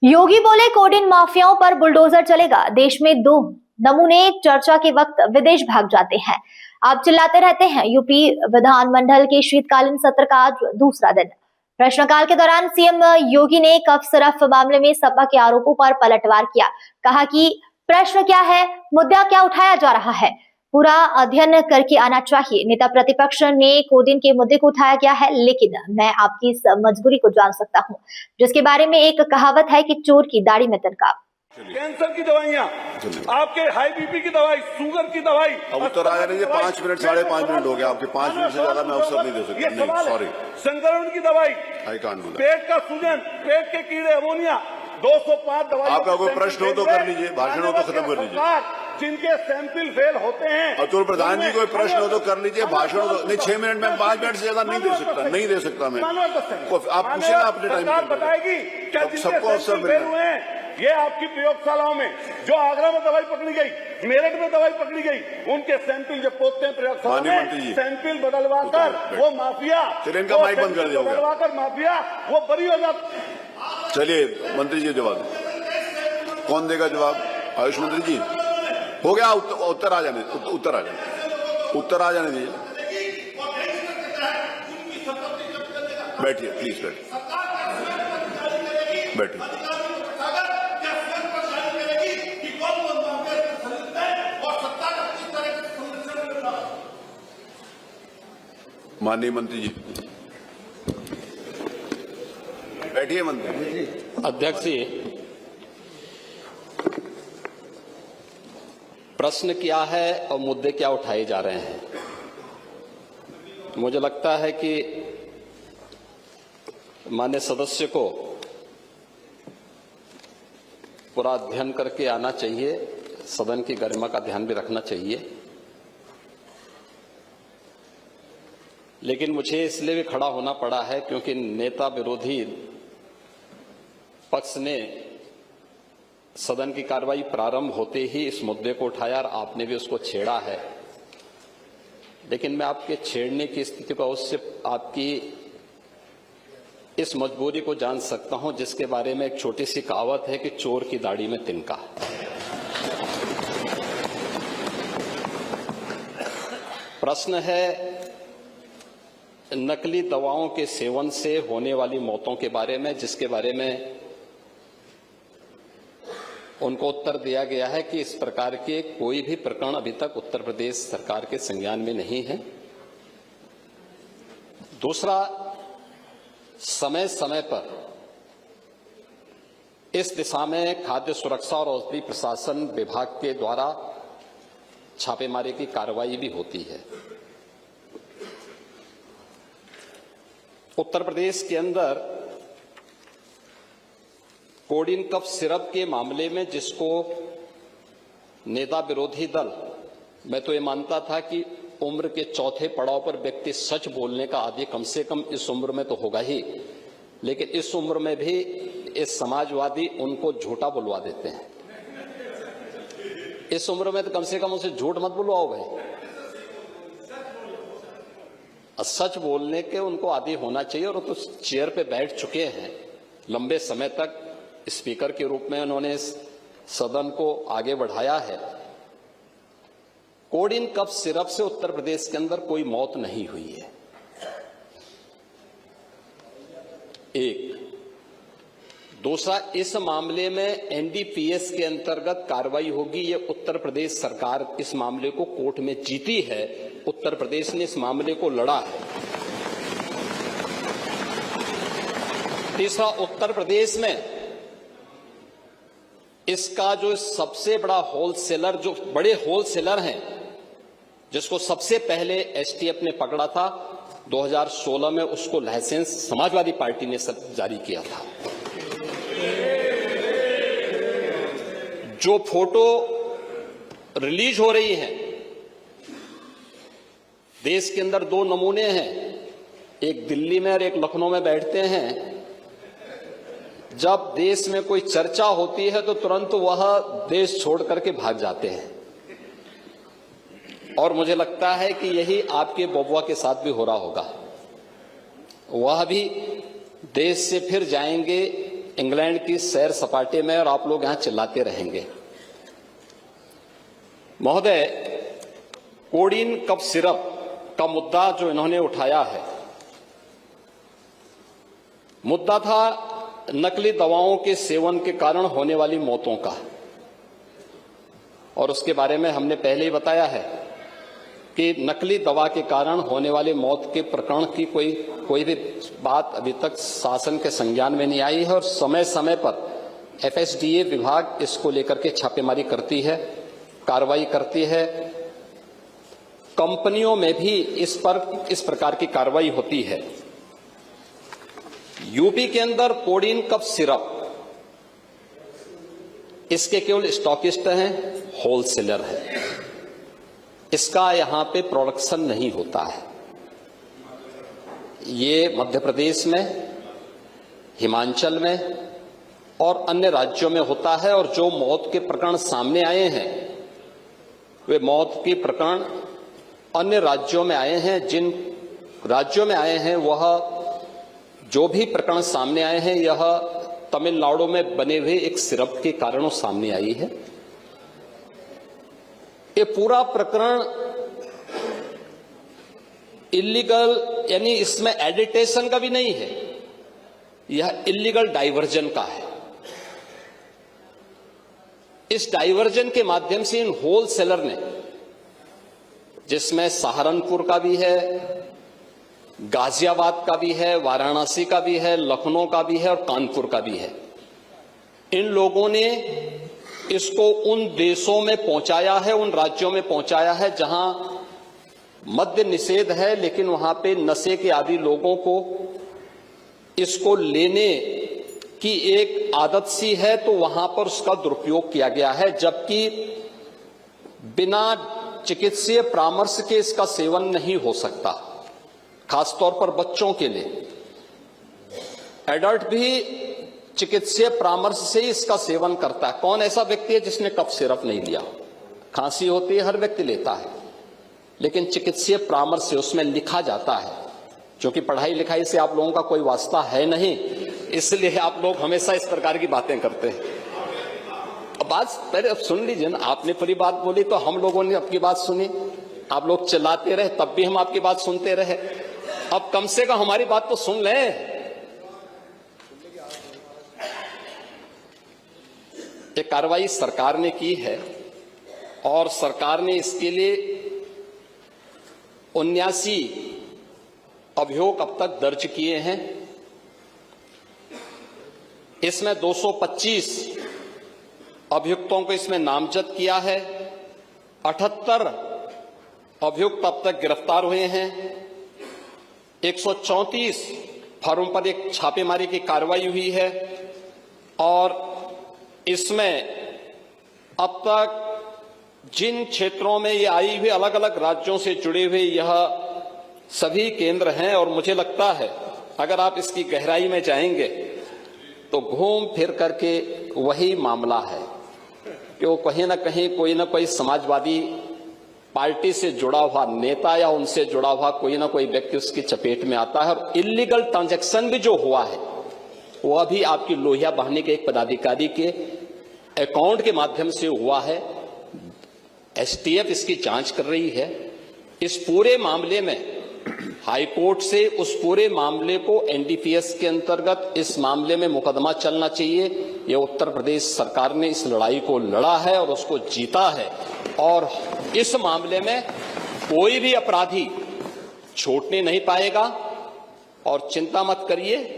योगी बोले कोडिन माफियाओं पर बुलडोजर चलेगा। देश में 2 नमूने चर्चा के वक्त विदेश भाग जाते हैं। आप चिल्लाते रहते हैं। यूपी विधानमंडल के शीतकालीन सत्र का आज दूसरा दिन। प्रश्नकाल के दौरान सीएम योगी ने कफ सिरफ मामले में सपा के आरोपों पर पलटवार किया। कहा कि प्रश्न क्या है, मुद्दा क्या उठाया जा रहा है, पूरा अध्ययन करके आना चाहिए। नेता प्रतिपक्ष ने कोडिन के मुद्दे को उठाया गया है, लेकिन मैं आपकी इस मजबूरी को जान सकता हूं, जिसके बारे में एक कहावत है कि चोर की दाढ़ी में तिनका। कैंसर की दवाइयाँ, आपके हाई बीपी की दवाई, शुगर की दवाई। अब उत्तर आ जाने 5 मिनट 5.5 मिनट हो गया। आपके 5 मिनट से ज्यादा मैं अवसर नहीं दे सकता। सॉरी। संक्रमण की दवाई, आई कांट डू दैट। पेट का सूजन, पेट के कीड़े, अमोनिया, 205 दवाई। आपका कोई प्रश्न हो तो कर लीजिए, भाषण हो तो खत्म कर लीजिए। जिनके सैंपल फेल होते हैं। अतुल प्रधान जी, कोई प्रश्न हो तो कर लीजिए, भाषण हो तो नहीं। 6 मिनट में 5 मिनट से ज्यादा नहीं दे सकता, नहीं दे सकता मैं। आप पूछे ना अपने टाइम बताएगी क्या सबको अवसर मिल रहा है। ये आपकी प्रयोगशालाओं में जो आगरा में दवाई पकड़ी गई, मेरठ में दवाई पकड़ी गई, उनके सैंपल जब पोतते हैं प्रयोगशाला में, सैंपल बदलवा कर वो माफिया, चलिए इनका माइक बंद कर दिया, बदलवा कर माफिया वो बरी हो जाता। चलिए मंत्री जी जवाब, कौन देगा जवाब? आयुष मंत्री जी। हो गया, उत्तर आ जाने, उत्तर आ जाने, उत्तर आ जाने दीजिए। बैठिए प्लीज, बैठिए। माननीय मंत्री जी बैठिए। मंत्री जी। अध्यक्ष जी, प्रश्न क्या है और मुद्दे क्या उठाए जा रहे हैं? मुझे लगता है कि माननीय सदस्य को पूरा अध्ययन करके आना चाहिए, सदन की गरिमा का ध्यान भी रखना चाहिए। लेकिन मुझे इसलिए भी खड़ा होना पड़ा है क्योंकि नेता विरोधी पक्ष ने सदन की कार्रवाई प्रारंभ होते ही इस मुद्दे को उठाया और आपने भी उसको छेड़ा है। लेकिन मैं आपके छेड़ने की स्थिति को उससे आपकी इस मजबूरी को जान सकता हूं, जिसके बारे में एक छोटी सी कहावत है कि चोर की दाढ़ी में तिनका। प्रश्न है नकली दवाओं के सेवन से होने वाली मौतों के बारे में, जिसके बारे में उनको उत्तर दिया गया है कि इस प्रकार के कोई भी प्रकरण अभी तक उत्तर प्रदेश सरकार के संज्ञान में नहीं है। दूसरा, समय समय पर इस दिशा में खाद्य सुरक्षा और औषधि प्रशासन विभाग के द्वारा छापेमारी की कार्रवाई भी होती है। उत्तर प्रदेश के अंदर कोडिन कफ सिरप के मामले में, जिसको नेता विरोधी दल, मैं तो ये मानता था कि उम्र के चौथे पड़ाव पर व्यक्ति सच बोलने का आदि कम से कम इस उम्र में तो होगा ही, लेकिन इस उम्र में भी इस समाजवादी उनको झूठा बुलवा देते हैं। इस उम्र में तो कम से कम उसे झूठ मत बुलवाओ भाई, सच बोलने के उनको आदी होना चाहिए। और तो चेयर पे बैठ चुके हैं लंबे समय तक, स्पीकर के रूप में उन्होंने सदन को आगे बढ़ाया है। कोडिन कफ सिरप से उत्तर प्रदेश के अंदर कोई मौत नहीं हुई है। एक। दूसरा, इस मामले में एनडीपीएस के अंतर्गत कार्रवाई होगी। ये उत्तर प्रदेश सरकार इस मामले को कोर्ट में जीती है, उत्तर प्रदेश ने इस मामले को लड़ा है। तीसरा, उत्तर प्रदेश में इसका जो सबसे बड़ा होलसेलर, जो बड़े होलसेलर हैं, जिसको सबसे पहले एसटीएफ ने पकड़ा था 2016 में, उसको लाइसेंस समाजवादी पार्टी ने जारी किया था। जो फोटो रिलीज हो रही हैं, देश के अंदर 2 नमूने हैं, एक दिल्ली में और एक लखनऊ में बैठते हैं। जब देश में कोई चर्चा होती है तो तुरंत वह देश छोड़ करके भाग जाते हैं। और मुझे लगता है कि यही आपके बबुआ के साथ भी हो रहा होगा। वह भी देश से फिर जाएंगे इंग्लैंड की सैर सपाटे में और आप लोग यहां चिल्लाते रहेंगे। महोदय, कोडीन कफ सिरप का मुद्दा जो इन्होंने उठाया है, मुद्दा था नकली दवाओं के सेवन के कारण होने वाली मौतों का, और उसके बारे में हमने पहले ही बताया है कि नकली दवा के कारण होने वाली मौत के प्रकरण की कोई भी बात अभी तक शासन के संज्ञान में नहीं आई है, और समय समय पर FSDA विभाग इसको लेकर के छापेमारी करती है, कार्रवाई करती है। कंपनियों में भी इस प्रकार की कार्रवाई होती है। यूपी के अंदर कोडीन कफ सिरप, इसके केवल स्टॉकिस्ट हैं, होलसेलर है, इसका यहां पे प्रोडक्शन नहीं होता है। ये मध्य प्रदेश में, हिमाचल में और अन्य राज्यों में होता है, और जो मौत के प्रकरण सामने आए हैं वे मौत के प्रकरण अन्य राज्यों में आए हैं। जिन राज्यों में आए हैं वह जो भी प्रकरण सामने आए हैं, यह तमिलनाडु में बने हुए एक सिरप के कारणों सामने आई है। ये पूरा प्रकरण इलीगल, यानी इसमें एडिटेशन का भी नहीं है, यह इलीगल डाइवर्जन का है। इस डाइवर्जन के माध्यम से इन होलसेलर ने, जिसमें सहारनपुर का भी है, गाजियाबाद का भी है, वाराणसी का भी है, लखनऊ का भी है और कानपुर का भी है, इन लोगों ने इसको उन देशों में पहुंचाया है, उन राज्यों में पहुंचाया है जहां मद्य निषेध है, लेकिन वहां पे नशे के आदी लोगों को इसको लेने की एक आदत सी है, तो वहां पर उसका दुरुपयोग किया गया है, जबकि बिना चिकित्सीय परामर्श के इसका सेवन नहीं हो सकता, खासतौर पर बच्चों के लिए। एडल्ट भी चिकित्सीय परामर्श से ही इसका सेवन करता है। कौन ऐसा व्यक्ति है जिसने कफ सिरप नहीं लिया? खांसी होती है, हर व्यक्ति लेता है, लेकिन चिकित्सीय परामर्श से उसमें लिखा जाता है। क्योंकि पढ़ाई लिखाई से आप लोगों का कोई वास्ता है नहीं, इसलिए आप लोग हमेशा इस प्रकार की बातें करते हैं। अब बात पहले अब सुन लीजिए ना, आपने पूरी बात बोली तो हम लोगों ने आपकी बात सुनी, आप लोग चिल्लाते रहे तब भी हम आपकी बात सुनते रहे। अब कम से कम हमारी बात तो सुन लें। ये कार्रवाई सरकार ने की है और सरकार ने इसके लिए 79 अभियोग अब तक दर्ज किए हैं। इसमें 225 अभियुक्तों को इसमें नामजद किया है। 78 अभियुक्त अब तक गिरफ्तार हुए हैं। 134 फर्म पर एक छापेमारी की कार्रवाई हुई है और इसमें अब तक जिन क्षेत्रों में ये आई हुई, अलग अलग राज्यों से जुड़े हुए यह सभी केंद्र हैं, और मुझे लगता है अगर आप इसकी गहराई में जाएंगे तो घूम फिर करके वही मामला है कि वो कहीं ना कहीं कोई ना कोई समाजवादी पार्टी से जुड़ा हुआ नेता या उनसे जुड़ा हुआ कोई ना कोई व्यक्ति उसकी चपेट में आता है। और इलीगल ट्रांजैक्शन भी जो हुआ है वह भी आपकी लोहिया बहाने के एक पदाधिकारी के अकाउंट के माध्यम से हुआ है। STF इसकी जांच कर रही है। इस पूरे मामले में हाई कोर्ट से उस पूरे मामले को NDPS के अंतर्गत इस मामले में मुकदमा चलना चाहिए। ये उत्तर प्रदेश सरकार ने इस लड़ाई को लड़ा है और उसको जीता है, और इस मामले में कोई भी अपराधी छूटने नहीं पाएगा। और चिंता मत करिए,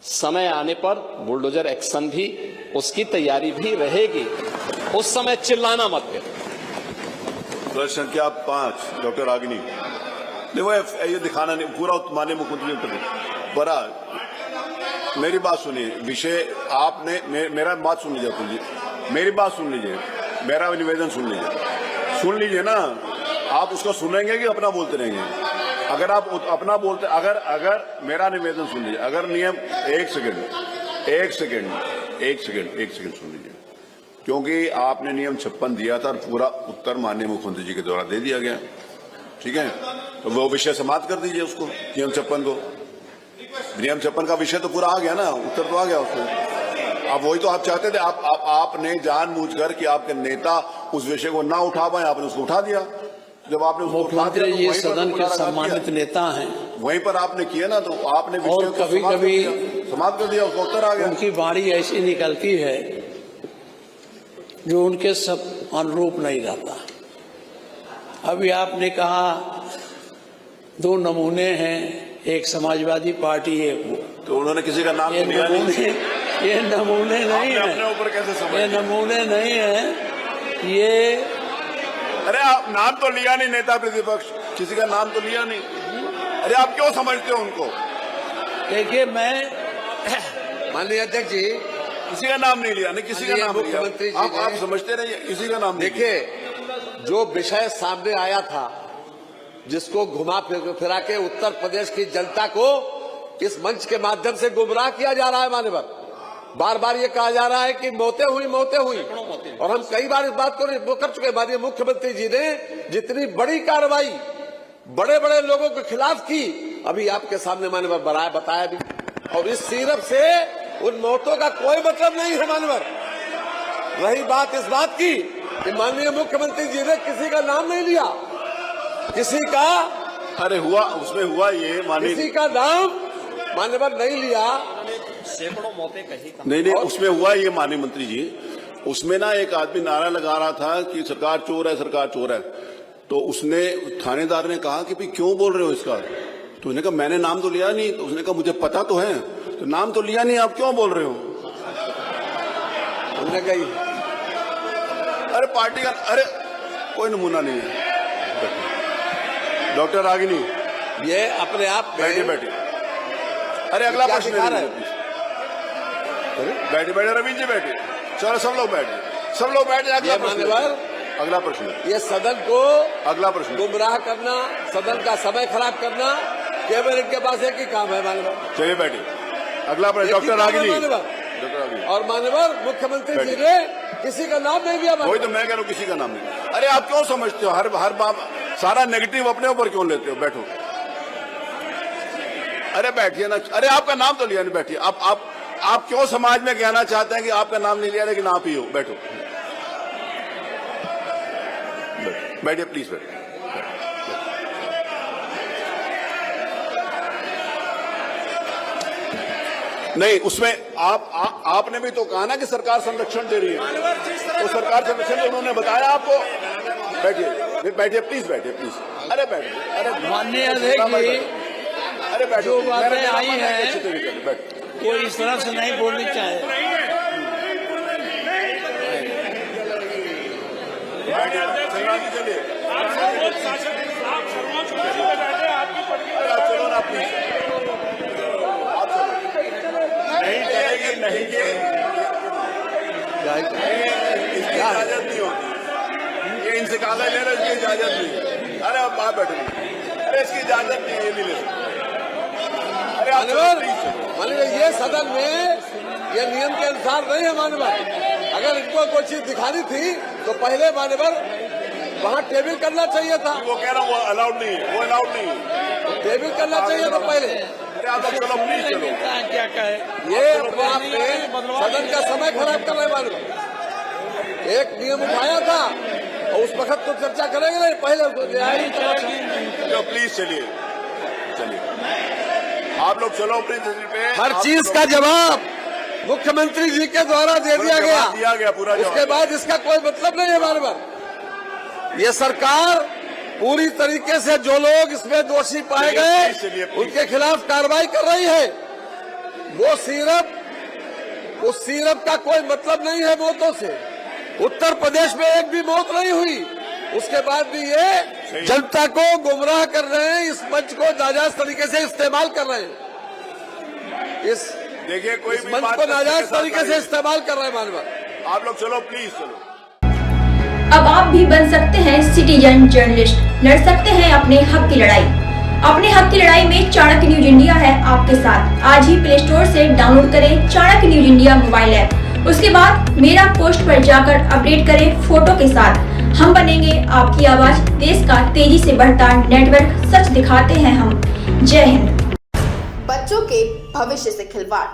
समय आने पर बुलडोजर एक्शन भी, उसकी तैयारी भी रहेगी। उस समय चिल्लाना मत करिए। प्रश्न संख्या 5 डॉक्टर रागिनी। देखो ये दिखाना नहीं, पूरा माननीय मुख्यमंत्री बड़ा, मेरी बात सुनिए। विषय आपने मेरा बात सुन लीजिए, मेरी बात सुन लीजिए, मेरा निवेदन सुन लीजिए ना। आप उसको सुनेंगे कि अपना बोलते रहेंगे? अगर आप अपना बोलते, अगर मेरा निवेदन सुन लीजिए, अगर नियम एक सेकंड सुन लीजिए, क्योंकि आपने नियम 56 दिया था और पूरा उत्तर माननीय मुख्यमंत्री जी के द्वारा दे दिया गया, ठीक है? तो वो विषय समाप्त कर दीजिए उसको, नियम 56 को। नियम 56 का विषय तो पूरा आ गया ना, उत्तर तो आ गया उसमें। अब वही तो आप चाहते थे, आपने जानबूझकर कि आपके नेता उस विषय को ना उठा पाए, आपने उसको उठा दिया। जब आपने उसको उठा दिया मुख्यमंत्री तो जी वहीं पर सदन के दोबारा सम्मानित किया। नेता हैं, वहीं पर आपने किया ना, तो आपने और विषय को कभी-कभी समाप्त कर दिया, उसका उत्तर आ गया। उनकी वाणी ऐसी निकलती है जो उनके सब अनुरूप नहीं रहता। अभी आपने कहा 2 नमूने हैं, एक समाजवादी पार्टी, एक वो। तो उन्होंने किसी का नाम ये लिया नहीं। ये नमूने नहीं आपने है, अपने ऊपर कैसे समझ ये लिया? नमूने नहीं है, ये अरे आप नाम तो लिया नहीं, नेता प्रतिपक्ष किसी का नाम तो लिया नहीं। अरे आप क्यों समझते हो उनको? देखिए मैं माननीय अध्यक्ष जी, किसी का नाम नहीं लिया, नहीं किसी का माननीय नाम मुख्यमंत्री लिया। जी आप ने- समझते नहीं, किसी का नाम नहीं लिया। देखिए जो विषय सामने आया था, जिसको घुमा फिरा के उत्तर प्रदेश की जनता को इस मंच के माध्यम से गुमराह किया जा रहा है। मान्यवर, बार बार ये कहा जा रहा है कि मौतें हुई, और हम कई बार इस बात को कर चुके हैं। माननीय मुख्यमंत्री जी ने जितनी बड़ी कार्रवाई बड़े बड़े लोगों के खिलाफ की, अभी आपके सामने मान्यवर बताया भी, और इस सिर्फ से उन मौतों का कोई मतलब नहीं है। मान्यवर, रही बात इस बात की कि माननीय मुख्यमंत्री जी ने किसी का नाम नहीं लिया, किसी का अरे हुआ, उसमें हुआ ये मानी किसी का नाम मान्यवर नहीं लिया। सैकड़ों मौतें कही। नहीं, उसमें हुआ ये माननीय मंत्री जी, उसमें ना एक आदमी नारा लगा रहा था कि सरकार चोर है, सरकार चोर है। तो उसने, थानेदार ने कहा कि भाई क्यों बोल रहे हो इसका? तो उसने कहा मैंने नाम तो लिया नहीं। तो उसने कहा मुझे पता तो है, तो नाम तो लिया नहीं, आप क्यों बोल रहे हो? उन्होंने कही अरे पार्टी का, अरे कोई नमूना नहीं है। डॉक्टर रागिनी ये अपने आप में बैठे। अरे अगला क्या प्रश्न दिखा है। रहा है? बैठे रवींद्र जी बैठे। चलो सब लोग बैठ जाए। अगला ये प्रश्न, मान्यवर, अगला प्रश्न, ये सदन को अगला प्रश्न। गुमराह करना, सदन का समय खराब करना, केवल इनके पास एक ही काम है। मान्यवर, चलिए बैठिए। अगला प्रश्न, डॉक्टर रागिनी। डॉक्टर रागिनी, और मान्यवर मुख्यमंत्री जी ने किसी का नाम नहीं लिया। वही तो मैं कह रहा हूँ, किसी का नाम नहीं। अरे आप क्यों समझते हो, हर बात सारा नेगेटिव अपने ऊपर क्यों लेते हो? बैठो। अरे बैठिए ना। अरे आपका नाम तो लिया नहीं, बैठिए। आप क्यों समाज में कहना चाहते हैं कि आपका नाम नहीं लिया लेकिन आप ही हो? बैठो, बैठिए प्लीज, बैठिए। नहीं, उसमें आपने भी तो कहा ना कि सरकार संरक्षण दे रही है, तो सरकार संरक्षण उन्होंने बताया आपको। बैठिए प्लीज, अरे बैठिए। अरे माननीय अध्यक्ष जी, अरे बैठो। जो बातें मेरा आई मन है हैं, अच्छे तरीके से बैठो। कोई इस तरह से नहीं बोलनी चाहिए। चलिए, चलो ना प्लीज। नहीं चलेगी, नहीं इसकी इजाजत नहीं होती। ये इनसे कागज ले रहे, इसकी इजाजत नहीं। अरे अब बाहर बैठे। अरे इसकी इजाजत नहीं, ये नहीं ले सकते। अरे आप मान्यवर, ये सदन में ये नियम के अनुसार नहीं है। मान्यवर, अगर इनको कोई चीज दिखानी थी तो पहले मान्यवर वहाँ टेबल करना चाहिए था। वो कह रहा हूँ, वो अलाउड नहीं है, वो अलाउड नहीं है। टेबल करना चाहिए था पहले। अरे आप चलो प्लीज, चलो। क्या कहे, ये अपने आप में सदन का समय खराब कर रहे हैं। मान्यवर, एक नियम उठाया था और उस वक्त तो चर्चा करेंगे नहीं, पहले चलो प्लीज, चलिए। आप लोग चलो अपनी जगह पे। हर आप चीज लोग- का जवाब मुख्यमंत्री जी के द्वारा दे दिया गया। पूरा जवाब। उसके बाद इसका कोई मतलब नहीं है। मान्यवर, ये सरकार पूरी तरीके से जो लोग इसमें दोषी पाए चलिए, गए प्लीज। उनके खिलाफ कार्रवाई कर रही है। वो उस सिरप का कोई मतलब नहीं है मौतों से। उत्तर प्रदेश में एक भी मौत नहीं हुई, उसके बाद भी ये जनता को गुमराह कर रहे हैं, इस मंच को नाजायज तरीके से इस्तेमाल कर रहे हैं। देखिए, कोई इस भी मंच बात को करने नाजायज के साथ तरीके से नहीं। इस्तेमाल कर रहे हैं। मानवर, आप लोग चलो प्लीज, चलो। अब आप भी बन सकते हैं सिटीजन जर्नलिस्ट, लड़ सकते हैं अपने हक की लड़ाई। अपने हक की लड़ाई में चाणक्य न्यूज इंडिया है आपके साथ। आज ही प्ले स्टोर से डाउनलोड करें Chanakya news India mobile app. उसके बाद मेरा पोस्ट पर जाकर अपडेट करें फोटो के साथ। हम बनेंगे आपकी आवाज, देश का तेजी से बढ़ता नेटवर्क, सच दिखाते हैं हम। जय हिंद। बच्चों के भविष्य से खिलवाड़,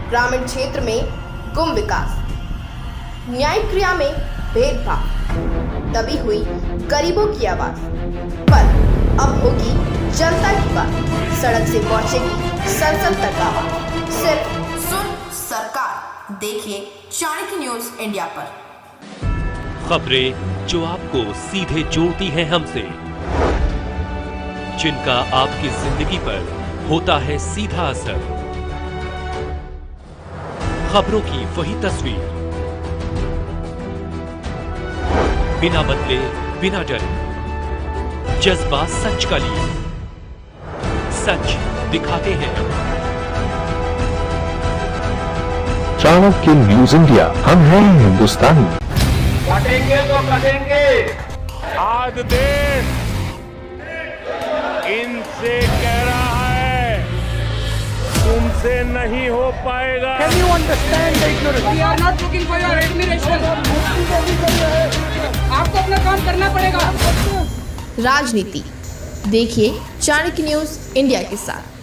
ग्रामीण क्षेत्र में गुम विकास, न्यायिक क्रिया में भेदभाव, दबी हुई गरीबों की आवाज। पर अब होगी जनता की बात, सड़क से पहुंचेगी संसद तक आवाज। सिर्फ सुन सरकार, देखिए चाणक्य न्यूज इंडिया पर। खबरें जो आपको सीधे जोड़ती हैं हमसे, जिनका आपकी जिंदगी पर होता है सीधा असर। खबरों की वही तस्वीर, बिना बदले बिना डरे, जज्बा सच का लिए, सच दिखाते हैं। चाणक्य न्यूज इंडिया, हम हैं हिंदुस्तानी। कटेंगे तो कटेंगे। आज देश इनसे कह रहा है तुमसे नहीं हो पाएगा। Can you understand the ignorance? We are not looking for your admiration. आपको अपना काम करना पड़ेगा। राजनीति देखिए चाणक्य न्यूज इंडिया के साथ।